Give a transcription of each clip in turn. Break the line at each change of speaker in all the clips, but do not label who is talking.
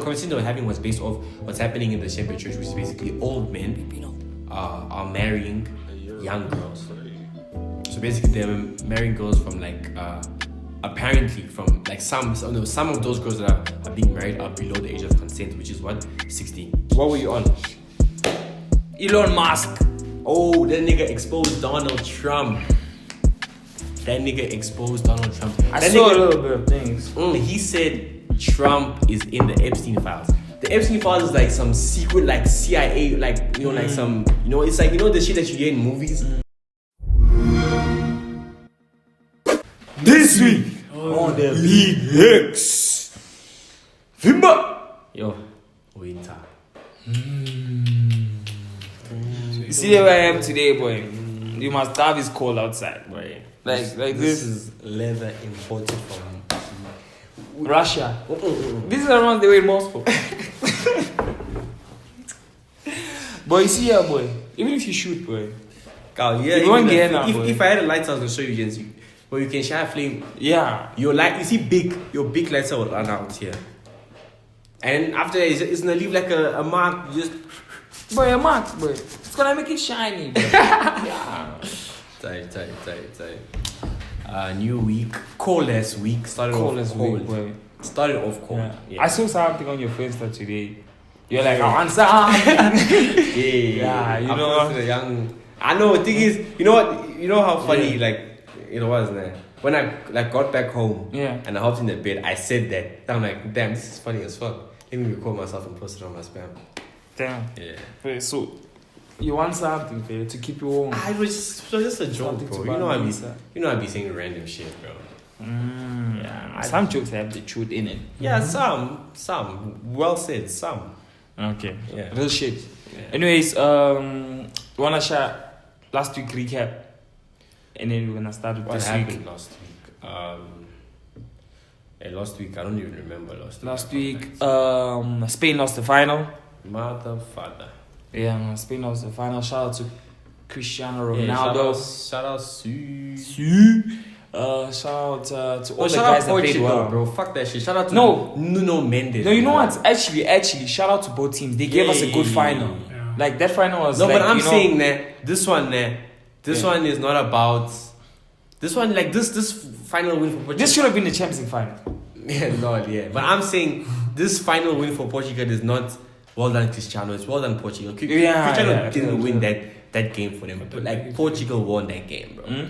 conversation they were having was based off what's happening in the Shepherd Church, which is basically old men are marrying young girls. So basically, they're marrying girls from like apparently from like some of those girls that are being married are below the age of consent, which is what, 16. What were you on?
Elon Musk.
Oh, that nigga exposed Donald Trump. I saw
a little bit of things.
He said Trump is in the Epstein files. The Epstein files is like some secret, like CIA, like like some, it's like the shit that you get in movies.
This week on the BigBoytingz, Vimba.
Yo, winter.
You see where I am today, boy. You must have his cold outside, boy. Like
this is leather imported from
Russia. This is the ones they were in Moscow. Boy, you see here, boy. Even if you shoot, boy.
God, yeah. If I had a lighter, I was gonna show you against you. But you can share a flame.
Yeah.
Your light, you see, your big lighter will run out here. And after that, it's gonna leave like a mark. Just
boy, a mark, boy. It's gonna make it shiny, boy. Yeah.
Tight. New week, coldest week. Started off cold.
Yeah. I saw something on your Insta today. You're like, I want some. Yeah, you know.
I know. The thing is, you know what? You know how funny it was, man. When I got back home, and I hopped in the bed, I said that. I'm like, damn, this is funny as fuck. Let me record myself and post it on my spam.
Damn.
Yeah.
So, you want something, babe, to keep you warm?
It was just a joke, bro. You know I be saying random shit, bro.
Yeah. Some jokes have the truth in it.
Yeah, some. Well said, some.
Okay.
Yeah.
Real shit.
Yeah.
Anyways, wanna share last week recap, and then we're gonna start with this week.
What happened last week? Last week I don't even remember
Last week, Spain lost the final.
Motherfucker.
Yeah, Spain lost the final. Shout out to Cristiano Ronaldo.
Shout out
shout out to all the guys that played well,
bro. Fuck that shit. Shout out to Nuno Mendes.
No, you know what? Actually, shout out to both teams. They gave us a good final. Yeah. Like that final was.
No, but I'm saying that this one is not about. This one, like this final win for Portugal.
This should have been the Champions League final.
Yeah. But I'm saying this final win for Portugal is not well done Cristiano. It's well done Portugal. Cristiano didn't win that game for them, but like Portugal won that game, bro.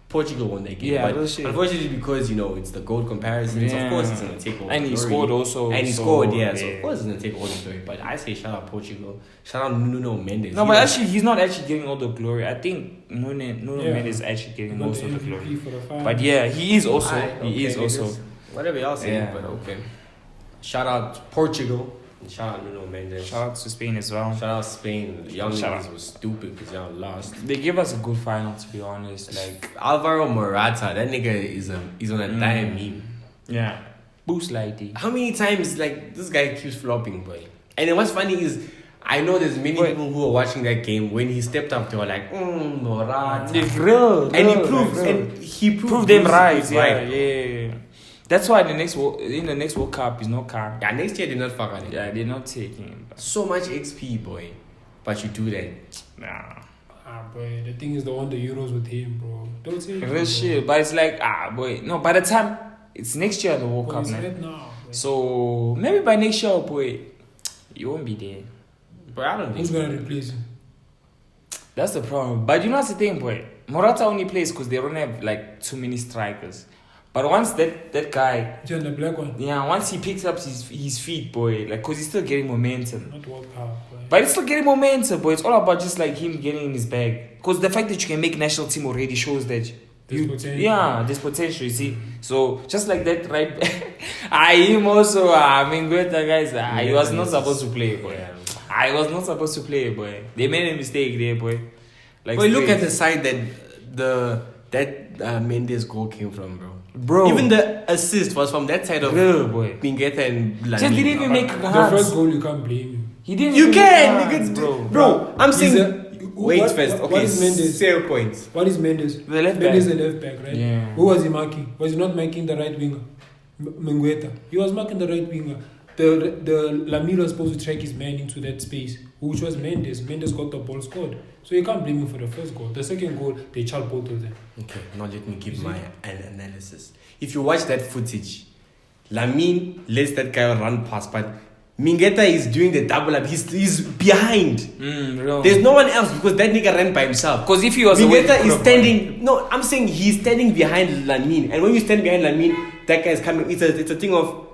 Portugal won that game.
Yeah,
but unfortunately, because it's the goal comparisons, of course it's gonna take all the glory.
And he scored also.
And he scored, so of course it's gonna take all the glory. But I say shout out Portugal, shout out Nuno Mendes.
No, but actually he's not actually getting all the glory. I think Nuno Mendes is actually getting most of the glory. But yeah, he is also.
Whatever y'all say, but okay. Shout out Portugal. Shout out Nuno Mendes.
Shout out to Spain as well.
Shout out Spain. The young niggas was stupid because y'all lost.
They gave us a good final, to be honest. Like
Alvaro Morata, that nigga is on a damn meme.
Yeah. Boost lady.
How many times this guy keeps flopping, boy? And then what's funny is I know there's many people who are watching that game. When he stepped up, they were like, Morata. He proved them right. Yeah. That's why in the next World Cup is not calm. Yeah, next year they're not fucking it.
Yeah, they're not taking him.
So much XP, boy. But you do that.
Nah.
Boy, the thing is they won the Euros with him, bro. Don't say it.
Real shit. But it's like, boy. No, by the time it's next year the World Cup, man.
Now,
so maybe by next year, boy, you won't be there.
But I don't think
who's gonna replace him?
That's the problem. But you know what's the thing, boy? Morata only plays because they don't have like too many strikers. But once that guy,
John, the black one.
Yeah, once he picks up his feet, boy, like, cause he's still getting momentum.
Not World Cup, boy.
But it's still getting momentum, boy. It's all about just like him getting in his bag. Cause the fact that you can make national team already shows that
there's potential.
Yeah, there's potential. You see, so just like that, right? Him also. Mingueta, guys. He was not supposed to play, boy. I was not supposed to play, boy. They made a mistake there, boy. Like,
boy, look at the side that Mendes goal came from, bro.
Bro,
even the assist was from that side of Mingueta and Blani.
Just didn't even make
the first goal. You can't blame him.
He didn't.
You can, bro. I'm saying. Wait first. Okay,
what is Mendes?
0 points.
What is Mendes?
The left
Mendes
back.
the left back, right?
Yeah.
Who was he marking? Was he not marking the right winger? Mingueta. He was marking the right winger. the Lamine was supposed to track his man into that space, which was Mendes. Mendes got the ball scored. So you can't blame him for the first goal. The second goal, they charged both of them.
Okay, now let me give my analysis. If you watch that footage, Lamine lets that guy run past, but Mingeta is doing the double up. He's behind. There's no one else because that nigga ran by himself.
Because if he was
Mingeta is standing. No, I'm saying he's standing behind Lamine. And when you stand behind Lamine, that guy is coming. It's a thing of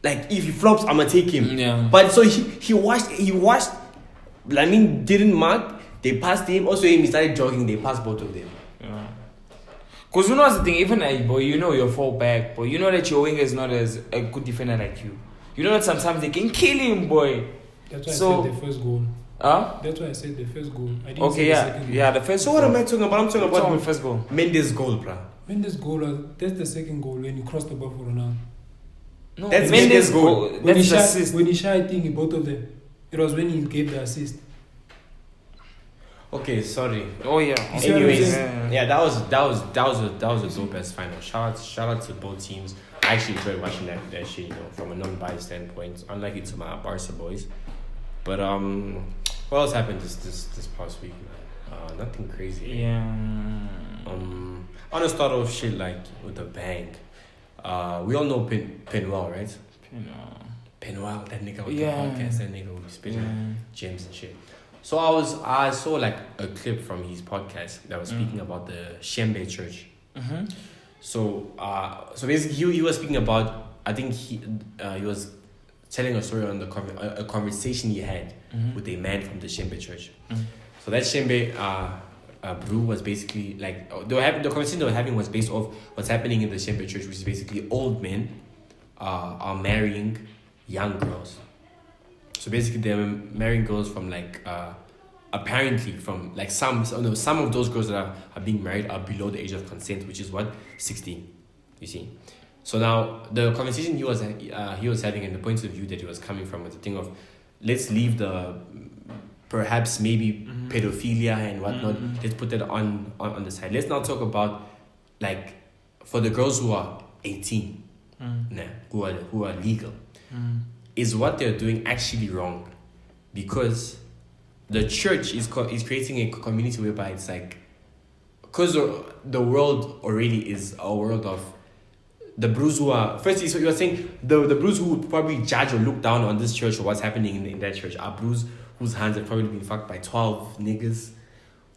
like if he flops, I'ma take him.
Yeah.
But so he watched. Lamine didn't mark. They passed him. Also him. He started jogging. They passed both of them.
Yeah. Because you know what's the thing, even like, boy, you know your fall back, boy. You know that your winger is not as a good defender like you. You know that sometimes they can kill him, boy.
That's why I said the first goal.
Huh?
That's why I said the first goal. I didn't
Okay,
say
yeah.
the second goal.
Yeah, the first
So
goal.
what am I talking about? I'm talking about
the first goal.
Mendes' goal, bruh.
Mendes' goal, that's the second goal when he crossed the ball for Ronaldo.
No,
That's
Mendes'
Mendes' goal.
goal.
When he
That's the
shot,
assist.
when he shot, I think both of them. It was when he gave the assist.
Okay, sorry.
Oh yeah.
see what I'm
Anyways,
saying?
yeah, that was a dope ass final. Shout out to both teams. I actually enjoyed watching that shit, from a non-biased standpoint. Unlike it to my Barca boys. But what else happened this past week, man? Nothing crazy.
Yeah.
I'm gonna start off shit like with a bang. We all know Penwell, right? Penwell, that nigga with the podcast, that nigga who be spitting gems and shit. So I saw like a clip from his podcast that was speaking about the Shembe Church.
Mm-hmm.
So basically he was speaking about, I think he was telling a story on a conversation he had with a man from the Shembe Church. So that Shembe brew was basically like the conversation they were having was based off what's happening in the Shembe Church, which is basically old men are marrying young girls. So basically, they're marrying girls from like apparently from like some of those girls that are being married are below the age of consent, which is what 16. You see. So now the conversation he was having and the point of view that he was coming from was the thing of let's leave the perhaps maybe pedophilia and whatnot. Let's put that on the side. Let's now talk about like for the girls who are 18, who are legal. Is what they're doing actually wrong? Because the church is creating a community whereby it's like, because the world already is a world of the Bruce who are, firstly, so you're saying the Bruce who would probably judge or look down on this church or what's happening in that church are Bruce whose hands have probably been fucked by 12 niggas,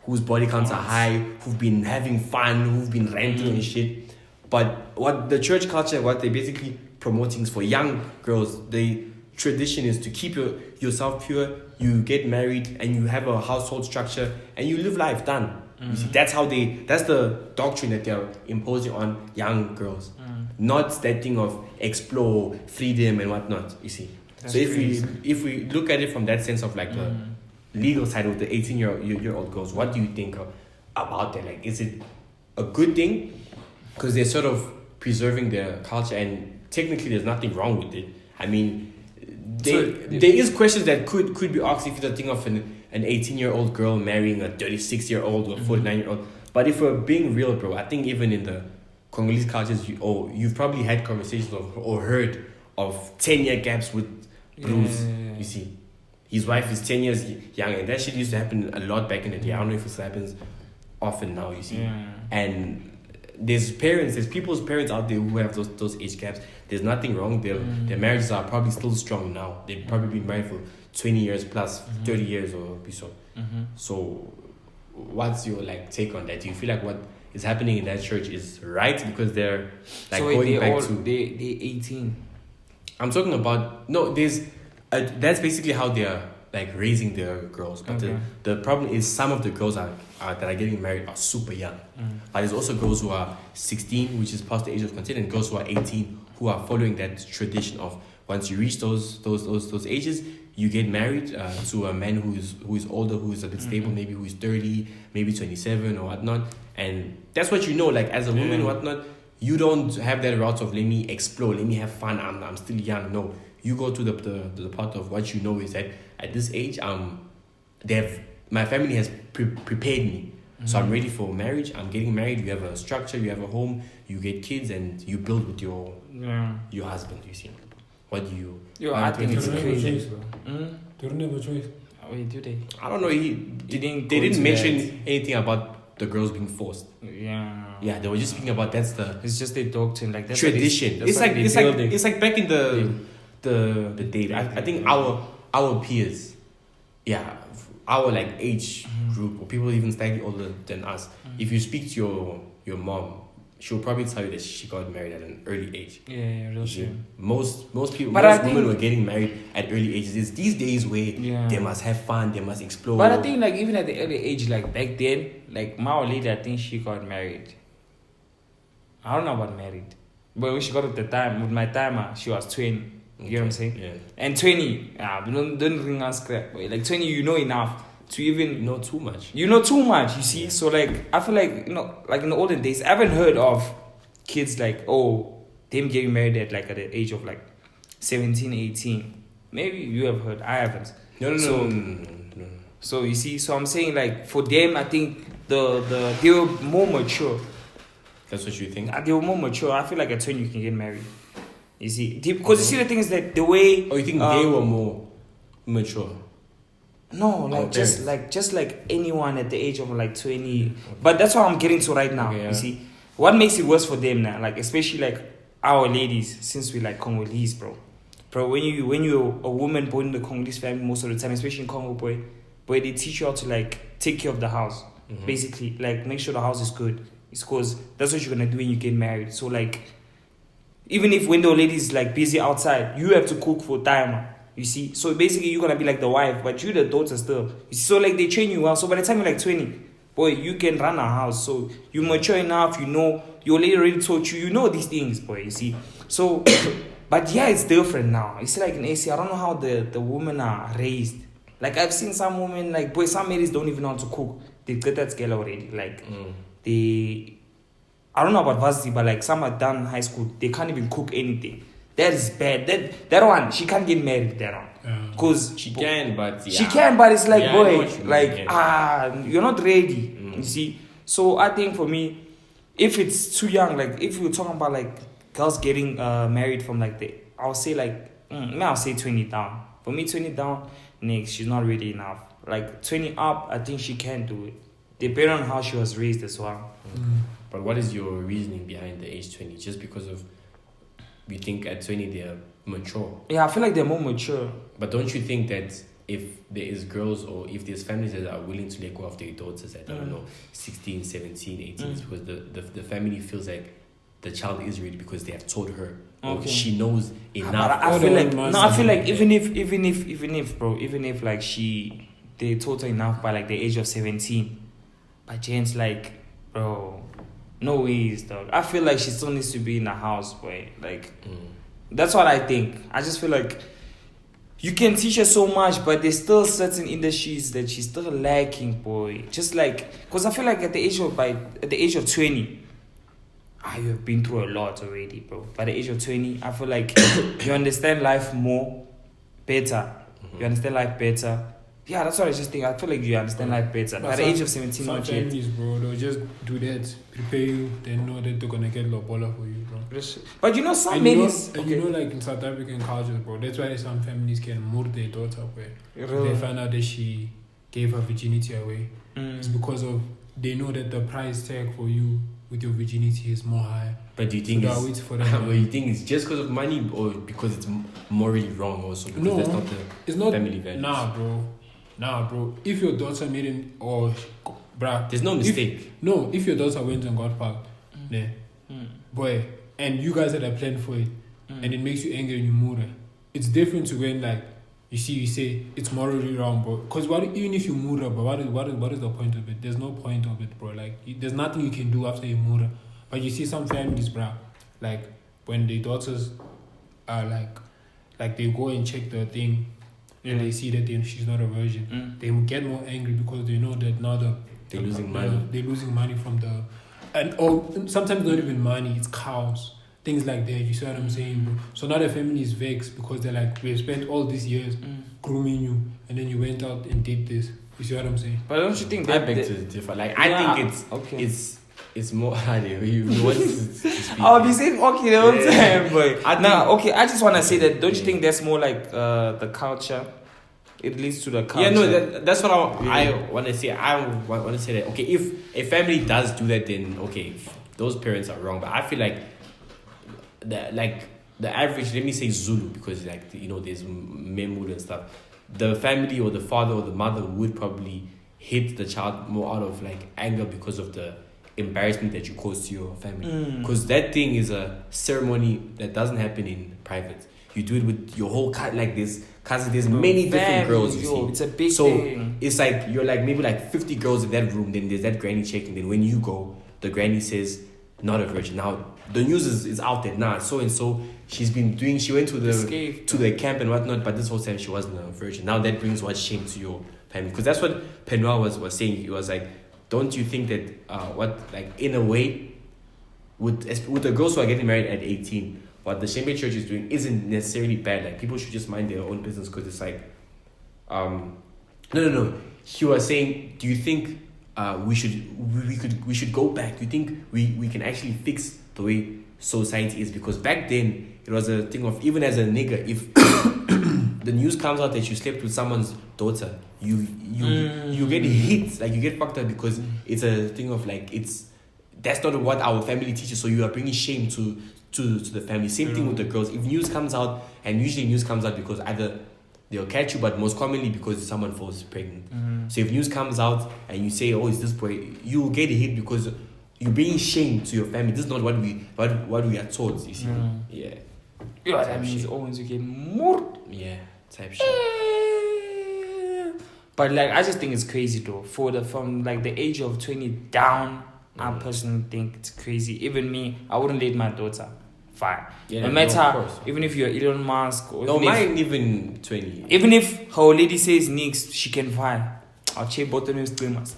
whose body counts are high, who've been having fun, who've been ranting and shit. But what the church culture, what they basically promoting is for young girls, the tradition is to keep yourself pure, you get married and you have a household structure and you live life done. You see, that's the doctrine that they're imposing on young girls. Not that thing of explore, freedom and whatnot, you see.
That's
so
crazy.
if we look at it from that sense of like the legal side of the 18-year-old girls, what do you think about that? Like, is it a good thing? Because they're sort of preserving their culture and technically there's nothing wrong with it. I mean, there is questions that could be asked if it's a thing of an 18-year-old girl marrying a 36-year-old or 49-year-old. But if we're being real, bro, I think even in the Congolese cultures, you've probably had conversations or heard of 10-year gaps with Bruce. You see, his wife is 10 years young, and that shit used to happen a lot back in the day. I don't know if it happens often now, you see. And there's people's parents out there who have those age gaps. There's nothing wrong. Their marriages are probably still strong now. They've probably been married for 20 years plus, 30 years or so. So what's your like take on that? Do you feel like what is happening in that church is right because they're like going back to
they 18?
I'm talking about that's basically how they're like raising their girls. But the problem is some of the girls that are getting married are super young. But there's also girls who are 16, which is past the age of consent, and girls who are 18 who are following that tradition of once you reach those ages, you get married to a man who is older, who is a bit stable, maybe who is 30, maybe 27 or whatnot. And that's what you know, like as a woman or whatnot, you don't have that route of let me explore, let me have fun, I'm still young. No, you go to the part of what you know is that at this age, my family has prepared me. So I'm ready for marriage. I'm getting married. You have a structure. You have a home. You get kids, and you build with your husband. You see. What do you?
Yo, I think it's
They don't have a
crazy.
choice, bro. They don't have a choice.
Wait, do they?
I don't know.
They
They
didn't
didn't mention anything about the girls being forced.
Yeah.
Yeah, they were just speaking about that's the
It's just they doctrine like that's
tradition.
It's like
It's like back in the day. I think our peers, yeah, our like age group or people even slightly older than us. If you speak to your mom, she'll probably tell you that she got married at an early age.
Yeah, real shit.
Most people,
But I
most women
think-
were getting married at early ages. It's these days where they must have fun, they must explore.
But I think like even at the early age, like back then, like my old lady, I think she got married. I don't know about married, but when she got at the time with my timer, she was 20. You know what I'm saying?
Yeah.
And 20, don't ring us crap. Boy. Like 20, you know enough to even
Not too much.
You know too much, you see. So like I feel like like in the olden days, I haven't heard of kids like them getting married at like at the age of like 17, 18. Maybe you have heard. I haven't.
No.
So you see, so I'm saying like for them, I think they were more mature.
That's what you think?
They were more mature. I feel like at 20 you can get married. You see, because you see the thing is that the way.
Or you think they were more mature?
No, like just like anyone at the age of like 20. But that's what I'm getting to right now.
Okay, yeah.
You see, what makes it worse for them now? Like especially like our ladies, since we like Congolese, bro. When you're a woman born in the Congolese family, most of the time, especially in Congo, boy, they teach you how to like take care of the house. Basically, like make sure the house is good. It's cause that's what you're gonna do when you get married. So like, even if when the lady is like busy outside, you have to cook for time. You see, so basically you're gonna be like the wife, but you the daughter still. You see? So like they train you well. So by the time you're like 20, boy, you can run a house. So you mature enough. You know your lady already taught you. You know these things, boy. You see, so. But yeah, it's different now. It's like in AC, I don't know how the women are raised. Like I've seen some women, like boy, some ladies don't even know how to cook. They get that skill already. Like I don't know about varsity, but like some are done high school, they can't even cook anything. That is bad. That one, she can't get married. That one, cause
She can, but
she can, but it's like
Yeah, I
boy,
know what you mean,
like
yeah.
you're not ready. You see, so I think for me, if it's too young, like if we're talking about like girls getting married from like I'll say like I'll say 20 down. For me, 20 down, next she's not ready enough. Like 20 up, I think she can do it. Depending on how she was raised as well.
But what is your reasoning behind the age 20? Just because of you think at 20 they're mature?
Yeah, I feel like they're more mature.
But don't you think that if there is girls or if there's families that are willing to let go of their daughters at, I don't know, 16, 17, 18, it's because the family feels like the child is ready because they have taught her. Or she knows enough.
But I feel like even if bro, like they taught her enough by like the age of 17, but Jane's like, bro, no ways, dog. I feel like she still needs to be in the house, boy. Like that's what I think. I just feel like you can teach her so much, but there's still certain industries that she's still lacking, boy. Just like, because I feel like at the age of 20, you have been through a lot already, bro. By the age of 20, I feel like you understand life better. You understand life better. Yeah, that's what I just think. I feel like you understand life better. By the age of 17,
some
not yet.
families, bro, they'll just do that, prepare you, they know that they're gonna get lobola for you, bro.
But you know, some
And
ladies.
you know, like in South African cultures, bro, that's why some families can murder their daughter away. They find out that she gave her virginity away. It's because of they know that the price tag for you with your virginity is more high.
But do you think
So
you think it's just because of money or because it's morally wrong also? Because
No,
that's not
it's not
family values.
Nah, bro. If your daughter made him, bruh,
there's no mistake.
If your daughter went and got fucked, boy, and you guys had a plan for it, and it makes you angry and you murder. It's different to when like you say it's morally wrong, bro. Because even if you murder, bro, what is the point of it? There's no point of it, bro. Like there's nothing you can do after you murder. But you see some families, bro, like when their daughters are like they go and check the thing. And they see that she's not a virgin. They get more angry because they know that now
they're losing money.
They're losing money from sometimes not even money. It's cows, things like that. You see what I'm saying, bro? So now the family is vexed because they're like, we've spent all these years grooming you, and then you went out and did this. You see what I'm saying?
But don't you think
I
that
beg to differ. Like I think it's it's more you want to speak.
I'll be saying okay the whole time, boy.
I
I just want to say that. Don't you think that's more like the culture? It leads to the culture.
Yeah, no, that's what I want to say. I want to say that, okay, if a family does do that, then, okay, those parents are wrong. But I feel like, the average, let me say Zulu, because, like, there's Memul and stuff. The family or the father or the mother would probably hit the child more out of, like, anger because of the embarrassment that you cause to your family. Because that thing is a ceremony that doesn't happen in private. You do it with your whole like this. Cause there's many different girls, you see.
It's a big thing.
It's like you're like maybe like 50 girls in that room. Then there's that granny checking. Then when you go, the granny says not a virgin. Now the news is out there. Nah, so and so she went to the camp and whatnot. But this whole time she wasn't a virgin. Now that brings what shame to your family. Because that's what Penua was saying. He was like, don't you think that in a way, with the girls who are getting married at 18. What the Shembe Church is doing isn't necessarily bad. Like, people should just mind their own business, because it's like, no. He was saying, do you think we should go back? Do you think we can actually fix the way society is? Because back then it was a thing of, even as a nigga, if the news comes out that you slept with someone's daughter, you get hit, like you get fucked up, because it's a thing of like, that's not what our family teaches. So you are bringing shame to the family. Same thing with the girls. If news comes out, and usually news comes out because either they'll catch you, but most commonly because someone falls pregnant. So if news comes out and you say, oh, it's this boy, you will get hit because you're bringing shame to your family. This is not what we are taught, you see. Yeah.
Yeah, that means always you get more.
Yeah, type shit.
But like, I just think it's crazy though. From like the age of 20 down, I personally think it's crazy. Even me, I wouldn't date my daughter. Fine. Yeah, no matter, even if you're Elon Musk. Or
no, mine even 20.
Even if her lady says next, she can fly. I'll check both of them streamers.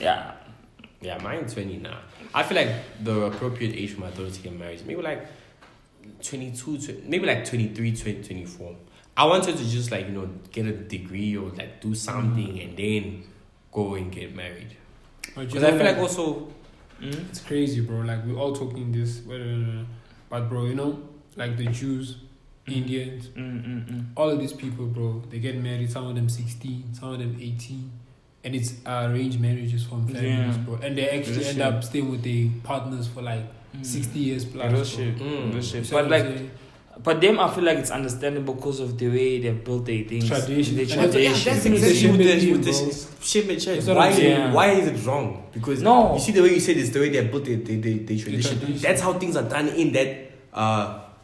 Yeah.
Yeah, mine 20 now. I feel like the appropriate age for my daughter to get married is maybe like 22, maybe like 23, 24. I want her to just like, get a degree or like do something and then go and get married. Because I feel like also...
It's crazy, bro. Like, we're all talking this, but bro, like the Jews, Indians, all of these people, bro, they get married, some of them 16, some of them 18, and it's arranged marriages from families, bro, and they actually end up staying with their partners for like 60 years plus.
Shit. But like, but them, I feel like it's understandable because of the way they've built their things.
Tradition.
That's exactly with the Shembe Church. Why is it wrong? Because you see the way you said it's the way they built their tradition. That's how things are done in that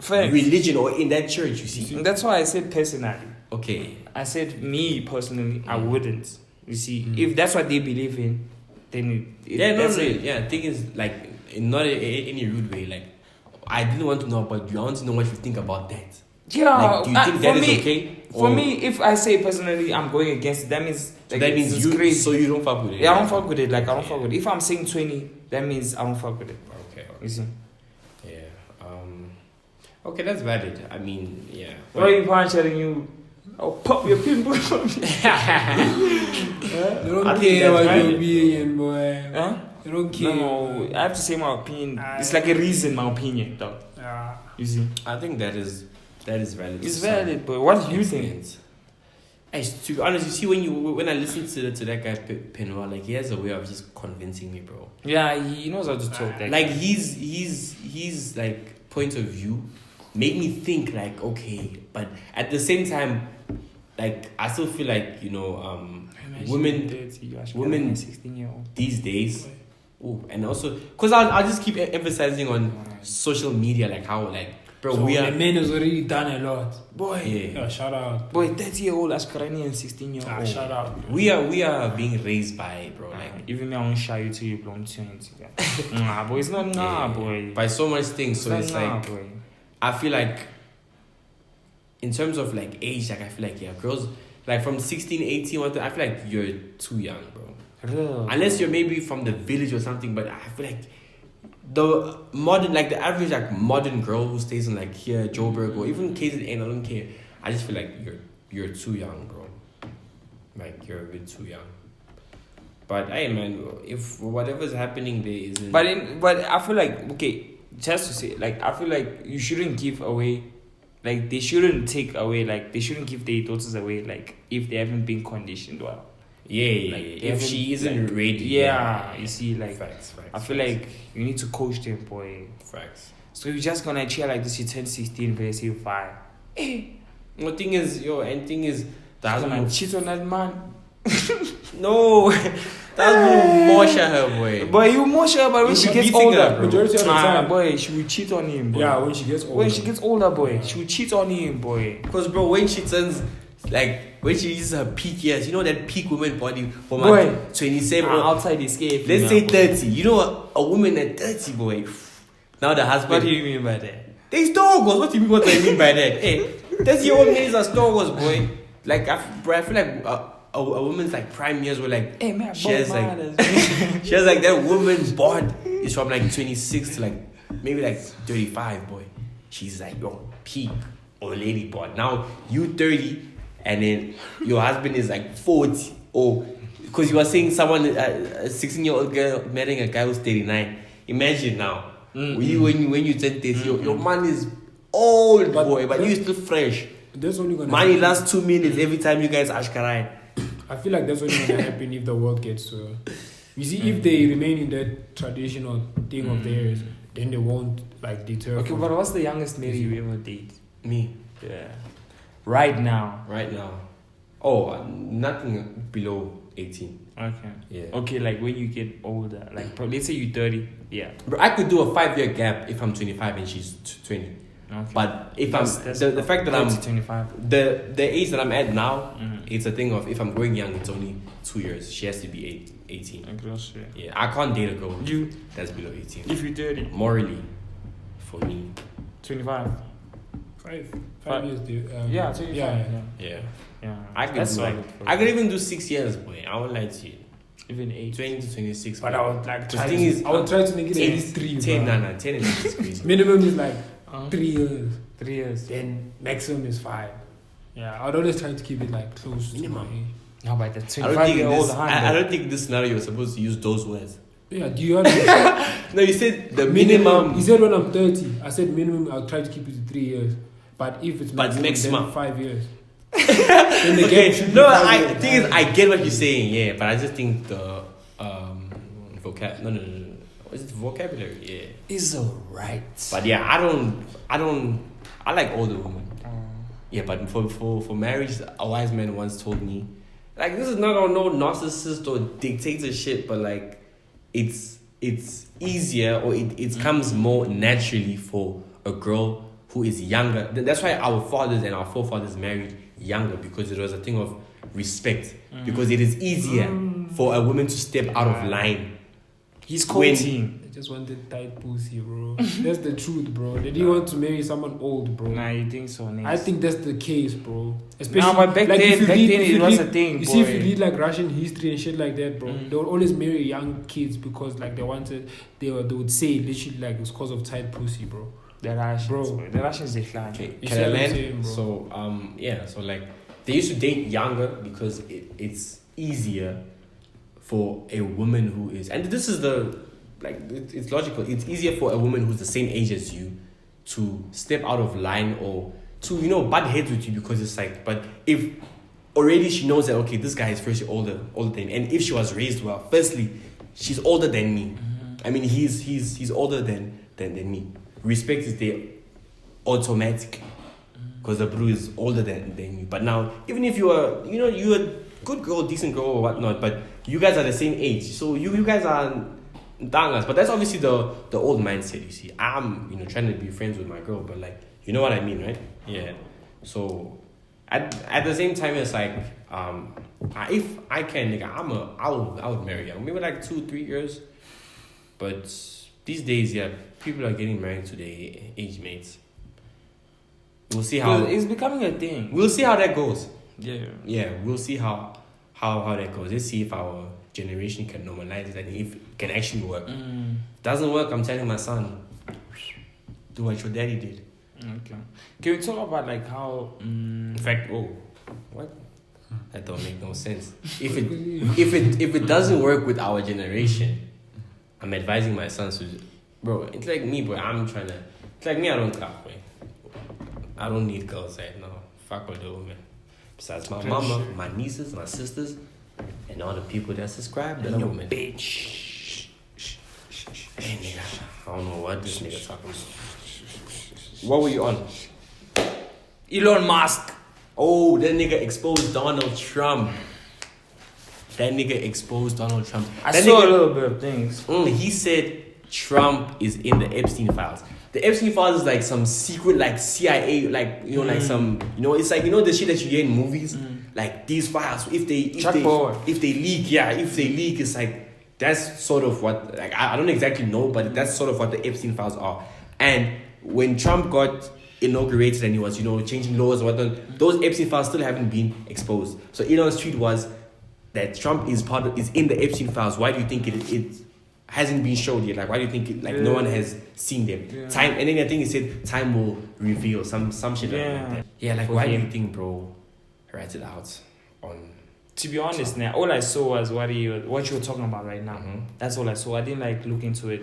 religion or in that church, you see.
That's why I said personally.
Okay.
I said me personally, I wouldn't. You see, if that's what they believe in, then
thing is like, not in any rude way, like, I didn't want to know about you. I want to know what you think about that.
Yeah.
Like, do you think that is okay?
For me, if I say personally I'm going against it, that means...
So that means you... Crazy. So you don't fuck with it?
Yeah, I don't fuck with it. Like, I don't fuck with it. If I'm saying 20, that means I don't fuck with it.
Okay.
You see?
Yeah. Okay, that's valid. I mean, yeah.
Why are you punching you? I'll pop your pimple.
You don't care about your opinion, boy.
Huh?
You don't care.
No, I have to say my opinion. It's like a reason, my opinion, dog.
Yeah.
You see?
I think that is valid.
It's valid, but what do you think?
Hey, to be honest, you see, when I listen to that guy Penua, like, he has a way of just convincing me, bro.
Yeah, he knows how to talk.
Like, he's like point of view made me think like, okay, but at the same time, like, I still feel like, women
16-year-old
these days. Ooh, and also, because I'll just keep emphasizing on social media, like how, like, bro,
so
we are...
the men has already done a lot.
Boy.
Yeah, shout out.
Boy, 30-year-old Ashkarani and 16-year-old.
Shout out.
We are being raised by, bro, like...
Even me, I won't shy you till you belong to you. Nah, boy, it's not boy.
By so much things, so it's like...
boy.
I feel like, in terms of, like, age, like, I feel like, yeah, girls, like, from 16, 18, I feel like you're too young, bro.
Real.
Unless you're maybe from the village or something, but I feel like the modern, like the average like modern girl who stays in like here, Joburg or even KZN, I don't care. I just feel like you're too young, bro. Like, you're a bit too young. But hey, man, if whatever's happening there isn't.
But I feel like, okay, just to say, like, I feel like you shouldn't give away, like, they shouldn't take away, like, they shouldn't give their daughters away, like, if they haven't been conditioned well.
Yeah,
like,
if she isn't
like,
ready.
Yeah, you see, like,
facts.
I feel like you need to coach them, boy.
Facts.
So you're just gonna chill like this, you turn 16, but you 5.
The thing is, the
Gonna
husband
cheat on that man.
No, that's more her, boy.
Boy, you more sure, but when
You
she
be
gets
beating
older,
her, bro.
Majority of the time.
boy, she will cheat on him, boy.
Yeah, when she gets older.
When she gets older, boy, she will cheat on him, boy.
Because, bro, when she turns, like, when she uses her peak years, you know that peak woman body from
Boy.
like 27 or
Outside is scary.
let's say 30. You know, a woman at 30, boy. Now the husband.
What do you mean by that?
They stoggles. What do you mean? What do I mean by that? Hey, 30-year-old men are stoggles, boy. Like, I feel like a woman's like prime years were like.
Hey, man,
she has like that woman's bod is from like 26 to like maybe like 35, boy. She's like your peak old lady bod. Now you 30 and then your husband is like 40. Oh, because you are saying someone a 16-year-old girl marrying a guy who's 39. Imagine now. When you turn 30, your man is old, boy, but you're still fresh.
That's only gonna
Money
happen.
lasts 2 minutes every time you guys ashkarai.
I feel like that's only gonna happen if the world gets to. You see, if they remain in that traditional thing of theirs, then they won't like deter.
Okay,
from-
but what's the youngest lady you ever date?
Me,
Yeah. Right now.
right now. Oh, nothing below 18.
Okay.
Yeah.
Okay, like when you get older, like let's say you're 30. Yeah.
But I could do a 5-year gap if I'm 25 and she's 20.
Okay.
But if
That's
the fact that I'm
25.
the age that I'm at now, it's a thing of if I'm going young, it's only 2 years. She has to be 18.
Okay,
Yeah, I can't date a girl
You,
that's below 18.
if you're 30,
Morally, for me.
25.
Five years, dude.
Yeah, 25.
Yeah.
Yeah.
I could
That's
do
like,
I could even do 6 years, boy. I won't lie to you.
even 8.
20 to 26.
But I would like
The
try
thing
to,
is,
I would try to make it at
10,
least 3.
10,
bro.
no, 10 and 8 is crazy.
Minimum is like 3 years.
3 years.
Then maximum is 5. Yeah, I'd always try to keep it like close to my age.
No, but the
I don't think
25-year-old
I don't think this scenario you're supposed to use those words.
Yeah, do you have
No, you said the minimum.
You said when I'm 30. I said minimum. I'll try to keep it to 3 years. But if it's
But maximum.
then 5 years. Then the
Okay,
gap should be
no,
5
I
years.
thing is I get what you're saying, yeah, but I just think the no. What is it, vocabulary? Yeah.
is alright.
But yeah, I like older women. Yeah, but for marriage, a wise man once told me, like, this is not on no narcissist or dictator shit, but like it's easier or it comes more naturally for a girl who is younger. That's why our fathers and our forefathers married younger, because it was a thing of respect. Because it is easier for a woman to step out of line.
He's
When-
coaching.
They just wanted tight pussy, bro. That's the truth, bro. They didn't want to marry someone old, bro.
Nah, you think so, Nate?
I think that's the case, bro.
Nah, but back then
if you
it was a
read-
thing,
You see, if
boy.
you read like Russian history and shit like that, bro, they would always marry young kids because like they would say literally like it's because of tight pussy, bro.
The Russians,
Bro.
bro. The Russians decline.
Okay,
You
can
see
I
what I'm
land?
saying, bro?
So so like they used to date younger because it's easier for a woman who is, and this is it's logical. It's easier for a woman who's the same age as you to step out of line or to butt heads with you, because it's like, but if already she knows that okay, this guy is firstly older than me, and if she was raised well, firstly she's older than me. I mean he's older than me. Respect is there automatic because the bro is older than you. But now, even if you're a good girl, decent girl or whatnot, but you guys are the same age, so you guys are dangas. But that's obviously the old mindset. You see, I'm trying to be friends with my girl, but like, you know what I mean, right? Yeah. So at the same time, it's like if I can, nigga, I would marry her. Maybe like 2-3 years. But these days, yeah, people are getting married to their age mates. We'll see how
It's becoming a thing.
we'll see how that goes.
Yeah.
We'll see how that goes. Let's see if our generation can normalize it and if it can actually work. Doesn't work, I'm telling my son, do what your daddy did.
Okay. Can we talk about like how?
In fact, what? That don't make no sense. If it doesn't work with our generation, I'm advising my sons to, bro. It's like me, bro. It's like me. I don't clap, boy. I don't need girls right now. Fuck all the women. Besides my mama, my nieces, my sisters, and all the people that subscribe, they're women.
Bitch.
Hey, nigga. I don't know what this nigga talking about. What were you on?
Elon Musk.
Oh, that nigga exposed Donald Trump.
I saw a little bit of things.
He said Trump is in the Epstein files. The Epstein files is like some secret, like CIA, like, you know, like some, you know, it's like, you know, the shit that you get in movies, like these files. If they leak, it's like that's sort of what, like, I don't exactly know, but that's sort of what the Epstein files are. And when Trump got inaugurated and he was, you know, changing laws and whatnot, those Epstein files still haven't been exposed. So Elon's tweet was that Trump is in the Epstein files. Why do you think it hasn't been showed yet? Like, why do you think no one has seen them?
Yeah.
Time, and then I think he said time will reveal some shit like that. Yeah, like, why do you think, bro, write it out on?
To be honest, now all I saw was what you were talking about right now.
Mm-hmm.
That's all I saw. I didn't like look into it.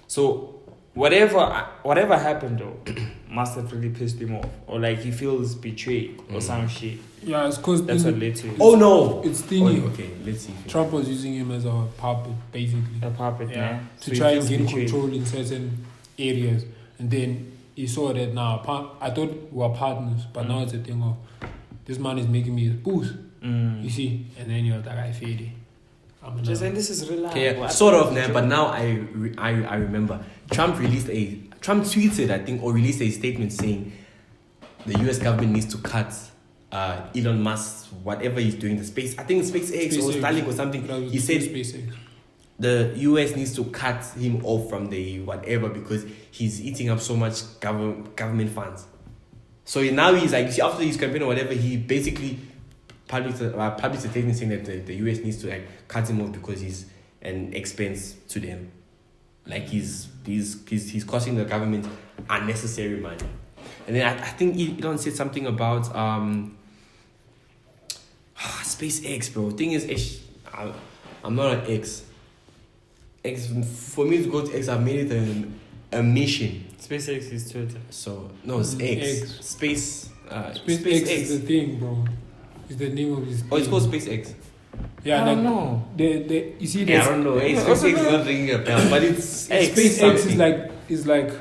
So whatever happened though, must have really pissed him off, or like he feels betrayed or some shit.
Yeah, it's because
That's what led to it.
Oh no!
It's thingy.
Oh, okay, let's see.
Trump was using him as a puppet, basically.
A puppet,
Yeah,
man.
to
So
try
he
and
feels
get
betrayed.
control in certain areas. And then he saw that now, I thought we were partners, but now it's a thing of, this man is making me his boost. You see? And then you're like, I feel it.
Just saying, this is reliable.
Yeah, sort of, man. But now I remember Trump tweeted, I think, or released a statement saying the U.S. government needs to cut Elon Musk, whatever he's doing, the space. I think SpaceX or Starlink or something. He said
SpaceX.
the U.S. needs to cut him off from the whatever because he's eating up so much government funds. So now he's like, after his campaign or whatever, he basically published a statement saying that the US needs to like cut him off because he's an expense to them. Like he's costing the government unnecessary money. And then I think Elon said something about SpaceX, bro. Thing is, I'm not an X. For me to go to X, I've made it a mission.
SpaceX is Twitter.
So no, it's X.
SpaceX is the thing, bro. It's the name of his thing.
Oh, it's called SpaceX.
Yeah,
I don't know.
You see,
Yeah, I don't know. Hey, SpaceX is not ringing a bell, but it's
SpaceX is like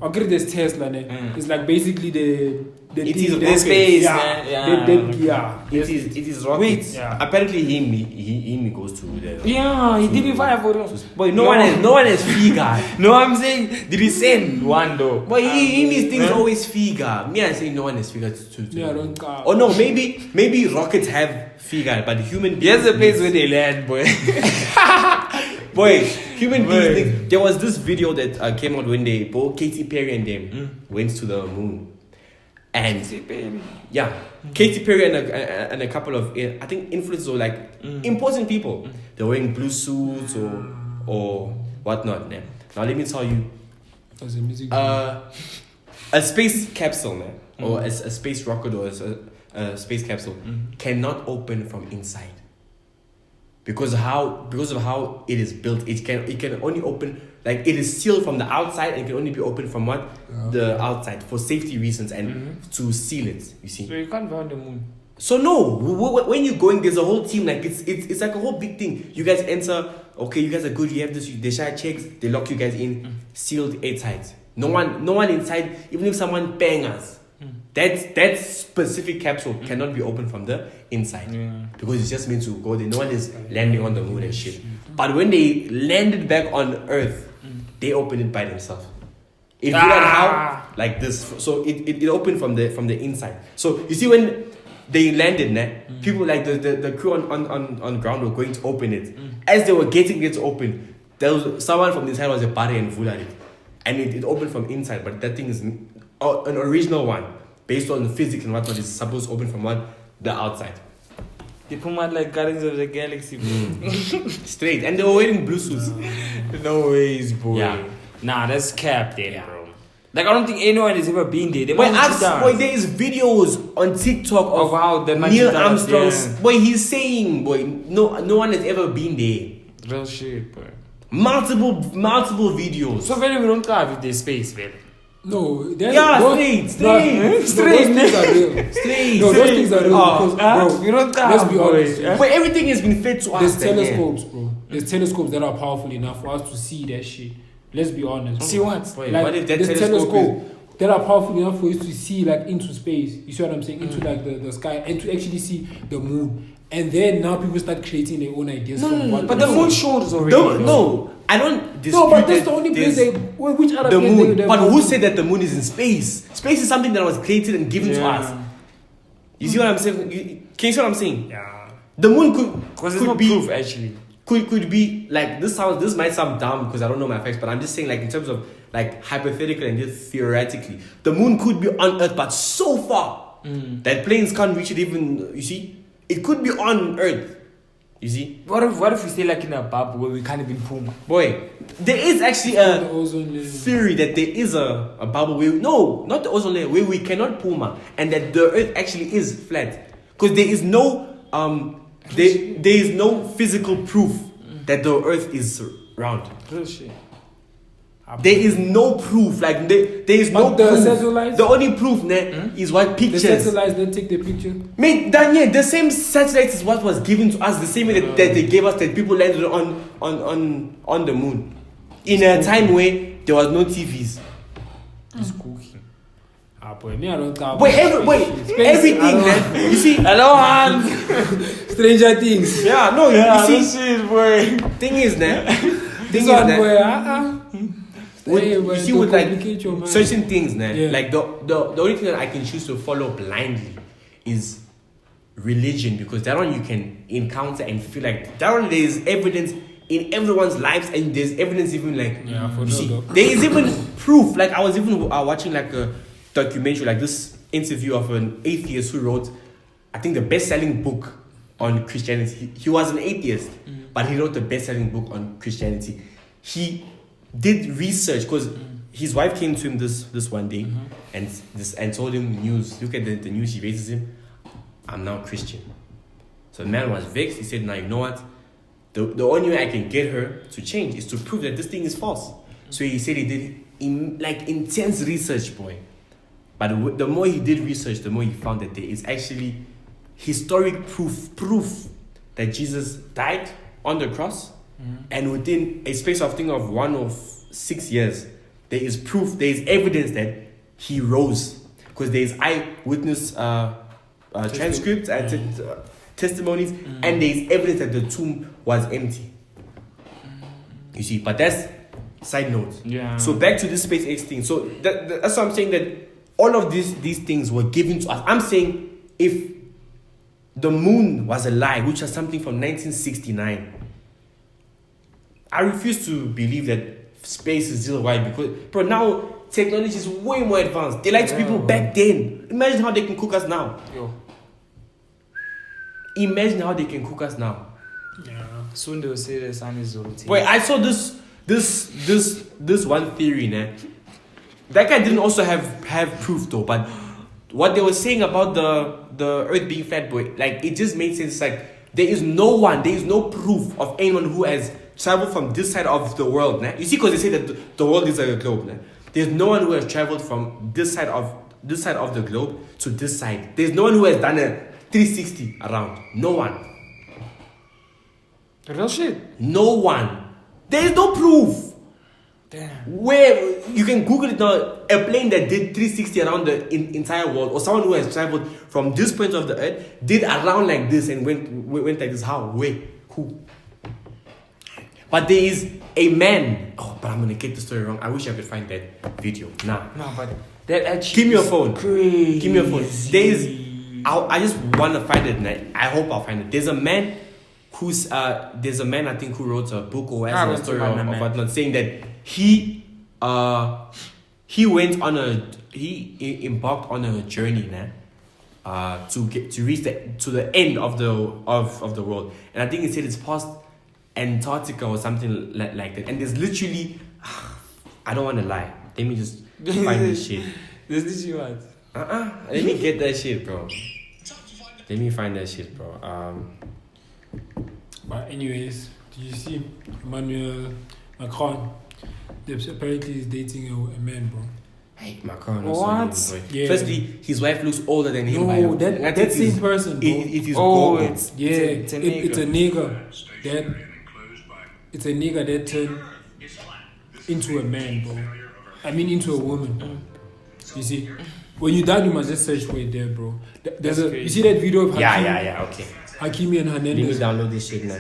okay, there's Tesla. It's like basically the
it is
the
rocket.
Space,
yeah.
It is rocket.
Wait,
yeah.
Apparently he goes to the.
Yeah, he did it fire for them.
Boy, no one has figure.
No, I'm saying, did he send one though?
Boy, his things always figure. Me, I say no one has figure to.
Yeah, don't care.
Oh no, maybe rockets have figure, but human beings.
Here's the place where they land, boy.
Boy, human beings. Think, there was this video that came out when both Katy Perry and them went to the moon. And yeah, Katy Perry and a couple of I think influencers or like important people. They're wearing blue suits or whatnot. Man. Now let me tell you,
As a music
a space capsule, man, or a space rocket or a space capsule cannot open from inside because of how it is built. It can only open. Like it is sealed from the outside and can only be opened from what?
Yeah.
The outside for safety reasons and to seal it, you see.
So you can't go on the moon.
So no, when you're going, there's a whole team, like it's like a whole big thing. You guys enter, okay, you guys are good, you have this, they share checks, they lock you guys in, sealed airtight. No one inside, even if someone bangs, that specific capsule cannot be opened from the inside. Because it's just meant to go there. No one is landing on the moon and shit. But when they landed back on Earth, they opened it by themselves. If you know how, like this, so it opened from the inside. So you see when they landed, people like the crew on ground were going to open it. As they were getting it open, there was someone from the inside was a body and full at it, and it opened from inside. But that thing is an original one based on the physics and whatnot is supposed to open from the outside.
They come out like Guardians of the Galaxy, bro.
Straight, and they were wearing blue suits.
No ways, boy.
Yeah.
Nah, that's cap then,
Yeah.
bro. Like I don't think anyone has ever been there. They
Boy,
must have
boy, there is videos on TikTok
of how the
Neil
magic
Armstrong's.
dance,
Boy, he's saying, boy, no one has ever been there.
real shit, bro.
Multiple videos.
So very we don't have the space, very.
No,
Yeah, straight.
No, those things are real.
Straight.
No, those things are real because, bro,
we don't have.
let's be honest.
But everything has been fed to us.
There's telescopes, bro. There's telescopes that are powerful enough for us to see that shit. Let's be honest.
See what?
Wait,
Like,
what if that
there's
telescope
that are powerful enough for you to see like into space. You see what I'm saying? Into like the sky and to actually see the moon. And then now people start creating their own ideas.
But the moon shows already.
No, I don't dispute
No, but that's the
that
only place
there's
which other
the
place
moon.
they
But who said that the moon is in space? Space is something that was created and given to us. You see what I'm saying? Can you see what I'm saying?
Yeah.
The moon could
Because there's no
be
proof actually.
could be like this might sound dumb because I don't know my facts, but I'm just saying like in terms of like hypothetically and just theoretically, the moon could be on Earth but so far that planes can't reach it even. You see, it could be on Earth. You see,
What if we stay like in a bubble where we can't even puma?
boy, there is actually
the ozone layer.
theory that there is a bubble where not the ozone layer where we cannot puma and that the Earth actually is flat because there is no there is no physical proof that the Earth is round.
Real shit.
There is no proof. Like there is no
But the
proof.
satellites-
The only proof is what
The
pictures.
satellites then take the picture.
Mate, Daniel, the same satellite is what was given to us. The same way that they gave us that people landed on the moon in a time where there was no TVs.
It's cooking.
Boy, me I don't care.
Wait, everything. Man. You see,
Hello, Hans.
Stranger Things.
yeah, no, you see,
shit, boy.
thing is, man.
This one, boy,
You see, with like
your
certain things, man.
Yeah.
Like the only thing that I can choose to follow blindly is religion because that one you can encounter and feel like that one there is evidence in everyone's lives and there's evidence even like
for
you see,
sure.
there is even proof. Like I was even watching like a documentary, like this interview of an atheist who wrote, I think the best-selling book on Christianity. He was an atheist, but he wrote the best-selling book on Christianity. He did research because his wife came to him this one day and told him news. Look at the news. She raises him. I'm now Christian. So the man was vexed. He said, "Now you know what? The only way I can get her to change is to prove that this thing is false." So he said he did intense research, boy. But the more he did research, the more he found that there is actually historic proof that Jesus died on the cross, and within a space of 1 or 6 years, there is proof, there is evidence that he rose, because there is eyewitness transcripts and testimonies, and there is evidence that the tomb was empty. You see, but that's side note.
Yeah.
So back to this SpaceX thing. So that's what I'm saying, that all of these things were given to us. I'm saying if the moon was a lie, which was something from 1969, I refuse to believe that space is still wide because, bro, now technology is way more advanced. They lied to people back then. Imagine how they can cook us now.
Yo.
Imagine how they can cook us now.
Yeah. Soon they will say the sun is rotating.
Wait, I saw this one theory, nah. That guy didn't also have proof though, but what they were saying about the Earth being flat, boy, like it just made sense. Like there is no proof of anyone who has traveled from this side of the world, nah. You see, because they say that the world is like a globe, nah. There's no one who has traveled from this side of the globe to this side. There's no one who has done a 360 around. No one.
Real shit.
No one. There is no proof.
Damn.
Where you can Google it now, a plane that did 360 around the entire world, or someone who has traveled from this point of the earth, did around like this and went like this. How? Where? Who? But there is a man. Oh, but I'm gonna get the story wrong. I wish I could find that video. Nah.
No, but that actually.
Give me your phone.
Crazy.
Give me your phone. There is. I just want to find it. And I hope I'll find it. There's a man I think who wrote a book or has a story of whatnot, saying that he embarked on a journey to reach the end of the world, and I think he said it's past Antarctica or something like that, and there's literally I don't want to lie, let me just Find this shit.
Does this you what?
Let me get that shit, bro. Let me find that shit, bro.
But anyways, did you see Macron? Apparently he's dating a man, bro.
Hey, Macron.
What?
Yeah.
Firstly, his wife looks older than him.
No, that same person, bro.
It is
Oh,
gold.
it's
It's a nigga that turned into a man, bro. I mean, into a woman. You see, when you're done, you must just search for it there, bro. You see that video of Hakimi?
Yeah. Okay.
Hakimi and
Let me
Hernandez.
download this shit now.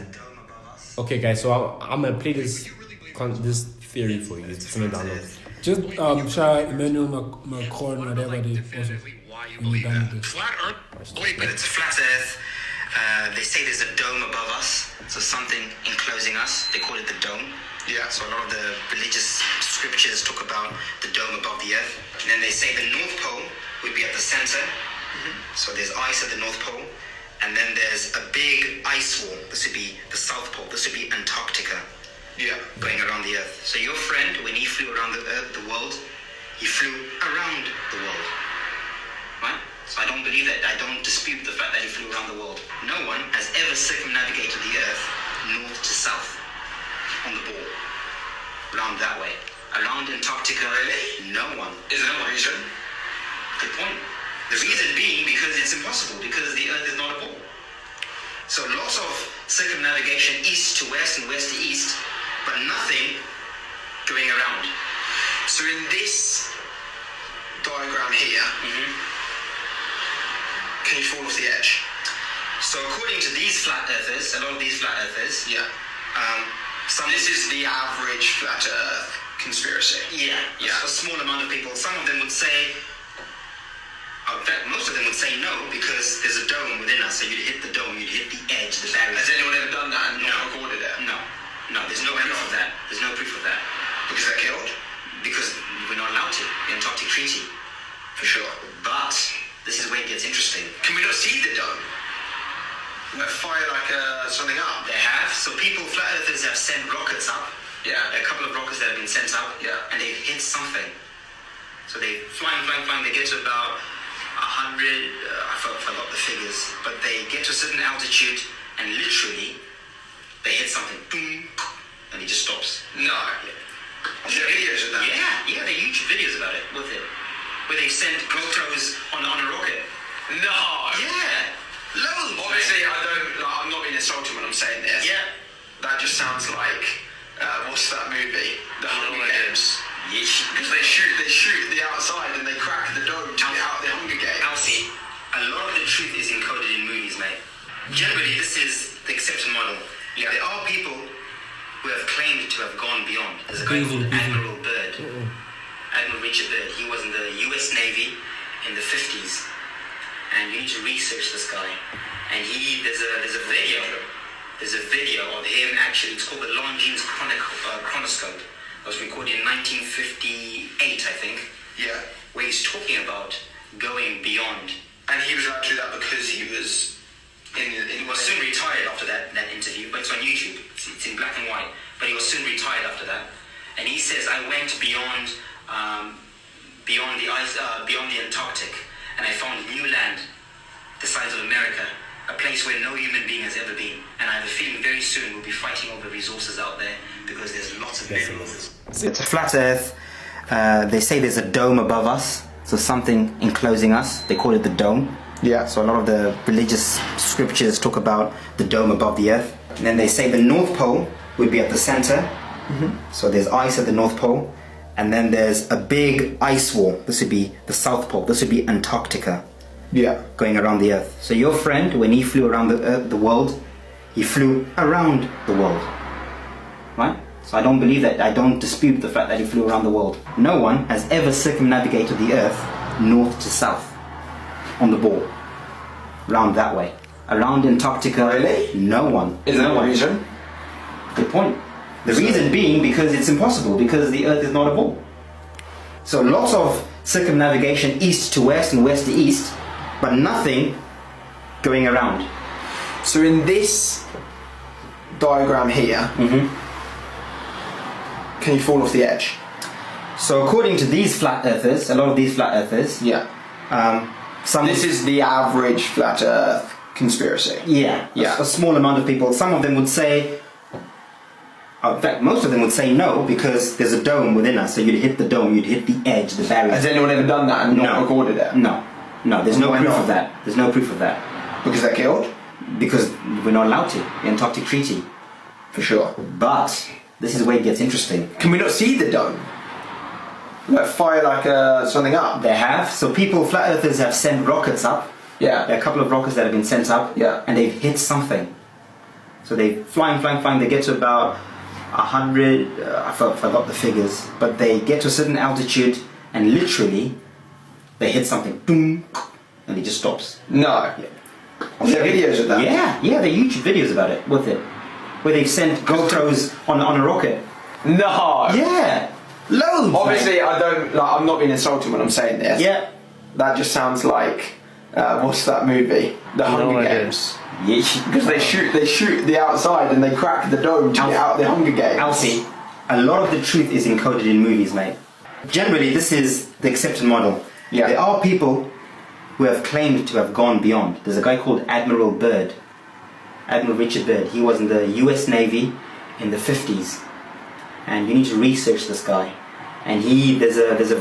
Okay, guys. So I'm gonna play this theory for you. It's gonna download.
Just shout Emmanuel Macron, whatever they also. When you're done with this.
Flat Earth? Wait, but it's a flat Earth. They say there's a dome above us, so something enclosing us. They call it the dome. Yeah. So a lot of the religious scriptures talk about the dome above the Earth. And then they say the North Pole would be at the center. So there's ice at the North Pole. And then there's a big ice wall. This would be the South Pole. This would be Antarctica. Yeah. Going around the Earth. So your friend, when he flew around the Earth, the world, he flew around the world. Right? So I don't believe that. I don't dispute the fact that he flew around the world. No one has ever circumnavigated the Earth north to south on the ball. Around that way. Around Antarctica. Really? No one. Is there no reason? Good point. The reason being because it's impossible, because the Earth is not a ball. So lots of circumnavigation east to west and west to east, but nothing going around. So in this diagram here, can you fall off the edge? So according to these flat earthers, a lot of these flat earthers, this is the average flat earth conspiracy. Yeah. A small amount of people. Some of them would say, in fact, most of them would say no, because there's a dome within us, so you'd hit the dome, you'd hit the edge, the barrier. Has anyone ever done that and not recorded it? No, there's no proof of that. There's no proof of that. Because they're killed? Because we're not allowed to. The Antarctic Treaty. For sure. But this is where it gets interesting. Can we not see the dome? Fire something up? They have. So flat earthers have sent rockets up. Yeah. A couple of rockets that have been sent up. Yeah. And they've hit something. So they flying. They get to about 100, I forgot the figures, but they get to a certain altitude and literally they hit something, boom, and it just stops. No. Yeah. Is there videos of that? Yeah, there are YouTube videos about it, with it, where they send GoPros on a rocket. No. Yeah. Loads. Obviously, I'm not being insulting when I'm saying this. Yeah. That just sounds like, what's that movie? The Hunger Games. Because they shoot the outside and they crack the dome to get out the Hunger Games. Alfie, a lot of the truth is encoded in movies, mate. Generally, this is the accepted model. Yeah. There are people who have claimed to have gone beyond. There's a guy called Admiral Byrd. Admiral Richard Byrd. He was in the US Navy in the 50s. And you need to research this guy. And there's a video. There's a video of him actually. It's called the Longines Chronoscope. It was recorded in 1958, I think. Yeah. Where he's talking about going beyond. And he was actually that because he was he was soon retired after that interview, but it's on YouTube. It's in black and white. But he was soon retired after that. And he says, I went beyond the ice, beyond the Antarctic, and I found new land, the size of America, a place where no human being has ever been. And I have a feeling very soon we'll be fighting over resources out there because there's lots of minerals. It's a flat Earth. They say there's a dome above us, so something enclosing us. They call it the dome. Yeah. So a lot of the religious scriptures talk about the dome above the Earth. And then they say the North Pole would be at the center. So there's ice at the North Pole. And then there's a big ice wall. This would be the South Pole. This would be Antarctica. Yeah. Going around the Earth. So your friend, when he flew around the world, he flew around the world. Right? So I don't believe that. I don't dispute the fact that he flew around the world. No one has ever circumnavigated the Earth north to south on the ball. Round that way. Around Antarctica. Really? No one. Is there no reason? Good point. The reason being because it's impossible, because the Earth is not a ball. So lots of circumnavigation east to west and west to east, but nothing going around. So in this diagram here, can you fall off the edge? So according to these flat earthers, a lot of these flat earthers, this is the average flat earth conspiracy. Yeah. A small amount of people. Some of them would say, in fact, most of them would say no, because there's a dome within us. So you'd hit the dome, you'd hit the edge, the barrier.
Has anyone ever done that and not recorded it?
No. There's no proof of that. There's no proof of that.
Because they're killed?
Because we're not allowed to. The Antarctic Treaty.
For sure.
But this is where it gets interesting.
Can we not see the dome? Like fire something up?
They have. So flat earthers have sent rockets up.
Yeah.
There are a couple of rockets that have been sent up.
Yeah.
And they've hit something. So they flying. They get to about 100. I forgot the figures. But they get to a certain altitude and literally they hit something. Boom. And it just stops.
No.
Yeah.
Are there videos of that?
Yeah. There are YouTube videos about it with it, where they've sent GoPros on a rocket.
No.
Yeah. Loads.
Obviously, I'm not being insulting when I'm saying this.
Yeah.
That just sounds like what's that movie? The Hunger Games.
Yeah.
Because they shoot the outside and they crack the dome to get out the Hunger Games.
Alfie, a lot of the truth is encoded in movies, mate. Generally, this is the accepted model.
Yeah.
There are people who have claimed to have gone beyond. There's a guy called Admiral Richard Byrd. He was in the US Navy in the 50s. And you need to research this guy. And there's a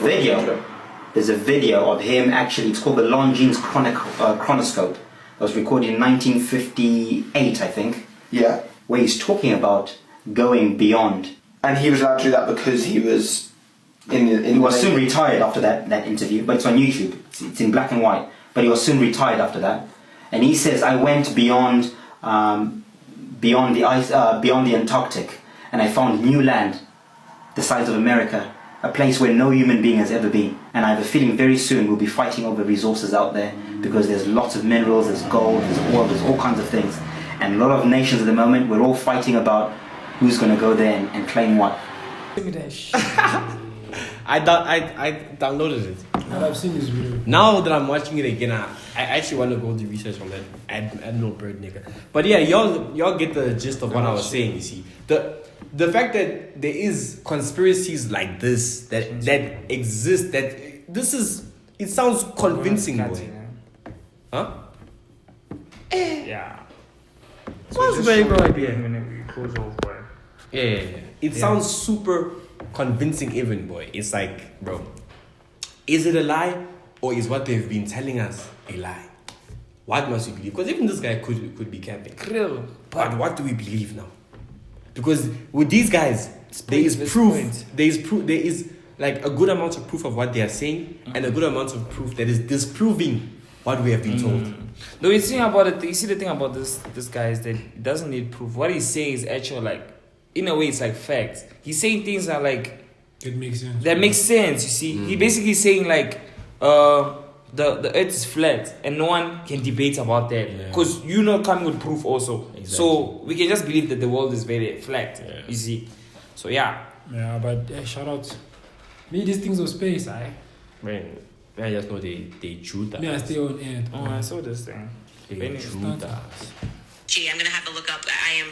video of him actually. It's called the Longines Chronoscope. It was recorded in 1958, I think.
Yeah.
Where he's talking about going beyond.
And he was allowed to do that because he was
he was soon retired after that interview, but it's on YouTube. It's in black and white. But he was soon retired after that. And he says, I went beyond the ice, beyond the Antarctic, and I found new land, the size of America, a place where no human being has ever been. And I have a feeling very soon we'll be fighting over resources out there, because there's lots of minerals, there's gold, there's oil, there's all kinds of things. And a lot of nations at the moment, we're all fighting about who's going to go there and claim what.
I downloaded it.
I've seen this video.
Now that I'm watching it again, I actually want to go do research on that Admiral Byrd nigga. But yeah, y'all get the gist of what I was saying. You see, the fact that there is conspiracies like this that exist, it sounds convincing, boy. Huh?
Yeah.
Sounds very good idea.
Whenever you close off, boy.
Yeah. It sounds super convincing, even, boy. It's like, bro, is it a lie, or is what they've been telling us a lie? What must we believe? Because even this guy could be camping. But what do we believe now? Because with these guys, there is proof. There is like a good amount of proof of what they are saying, and a good amount of proof that is disproving what we have been told.
No, you see the thing about this guy is that he doesn't need proof. What he's saying is actual, like, in a way, it's like facts. He's saying things that like
it makes sense.
That makes sense. You see, he basically saying like the earth is flat, and no one can debate about that because you're not coming with proof also. Exactly. So we can just believe that the world is very flat. Yeah. You see, so yeah.
Yeah, but shout out. Me, these things of space,
Man, I just know they shoot us.
Me, I stay on air.
Oh, I saw this thing.
They shoot us.
Gee, I'm gonna have to look up.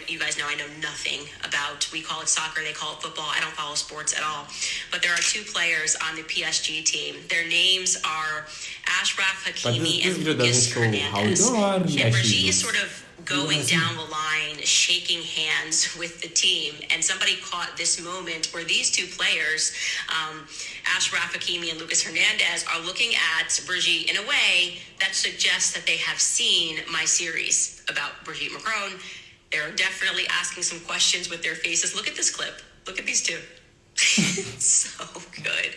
You guys know I know nothing about. We call it soccer, they call it football. I don't follow sports at all. But there are two players on the PSG team. Their names are Ashraf Hakimi and Lucas Hernandez. And Brigitte is sort of going down the line, shaking hands with the team. And somebody caught this moment where these two players, Ashraf Hakimi and Lucas Hernandez, are looking at Brigitte in a way that suggests that they have seen my series about Brigitte Macron. They're definitely asking some questions with their faces. Look at this clip. Look at these two. It's so good.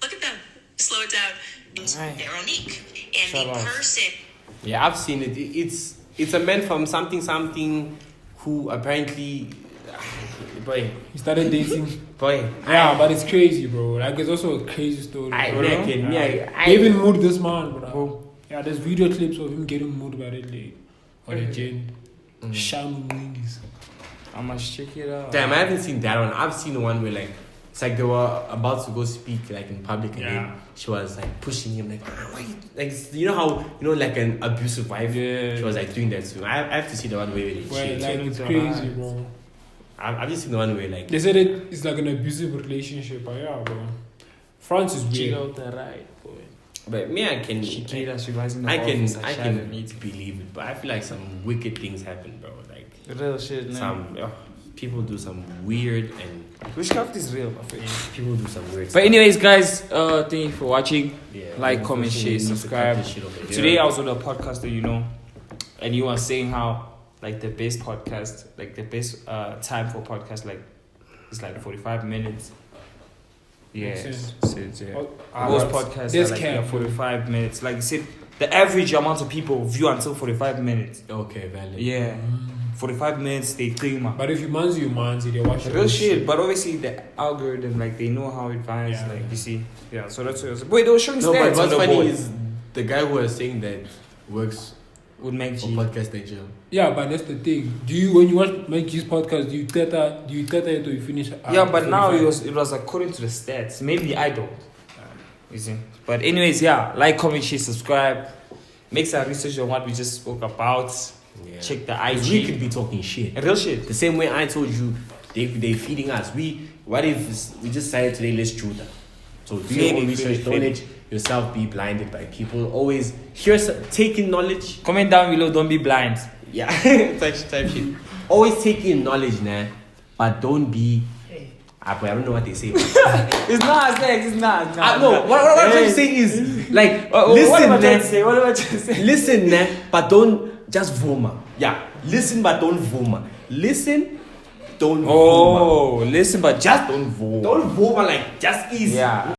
Look at them. Slow it down. They're unique. And the person...
Yeah, I've seen it. It's a man from something who apparently... Boy.
He started dating.
Boy.
Yeah, but it's crazy, bro. Like, it's also a crazy story.
I
They even moved this man, bro. Yeah, there's video clips of him getting moved by that lady. Or the Jane. Shining wings.
I must check it out.
Damn, I haven't seen that one. I've seen the one where, like, it's like they were about to go speak, like, in public, and then she was, like, pushing him, like, why? Like, you know how, like, an abusive wife?
Yeah.
She was, like, doing that too. I have to see the one where
Well, like, it's crazy, bro.
I've just seen the one where like
They said it's like an abusive relationship, but yeah, bro. France is
Chill
weird.
out the right, boy.
but me I can
Shakira supervising the
I can
office,
I
Shadow's
can
meeting.
believe it, but I feel like some wicked things happen, bro. Like
Real shit, man.
some people do some weird and
Witchcraft is real, my friend.
people do some weird.
But anyways, guys, thank you for watching.
Yeah,
Like, comment, share, subscribe. Today I was on a podcast, and you were saying how like the best podcast, like the best time for podcast, like it's like 45 minutes. Yeah,
Makes sense.
yeah.
Oh,
Most
that's-
podcasts
that's
are like
cap,
45 minutes. Like you said, the average amount of people view until 45 minutes.
Okay, valid.
Yeah, 45 minutes they think, man.
But if you manzi, they watch
Real shit, but obviously the algorithm, like they know how it finds,
Yeah.
like you see, yeah. So that's what it was. Wait, they were showing
No,
stats
but
on
what's
the
funny
board.
is the guy who was saying that works
Would make
for
G.
podcast Nigeria.
Yeah, but that's the thing. Do you, when you watch Mikey's podcast, do you teta it until you finish?
Yeah, but now
45?
it was according to the stats. Maybe I don't. You see. But anyways, yeah. Like, comment, share, subscribe. Make some research on what we just spoke about.
Yeah.
Check the
'Cause
IG.
we could be talking shit.
Real shit.
The same way I told you, they feeding us. What if we just decided today, let's do that? So do your own research. Don't let yourself be blinded by people. Always take in knowledge.
Comment down below. Don't be blind.
Yeah, type shit. Always take in knowledge, nah. But don't be. I don't know what they say.
It's not sex. It's not.
No, what I'm trying to say is like listen,
What am I trying
nah.
to say? What am I trying to say?
Listen, nah, but don't just voma. Yeah, listen, but don't voma. Listen, don't voma.
Oh, listen, but
Just don't voma. Don't voma like just easy.
yeah.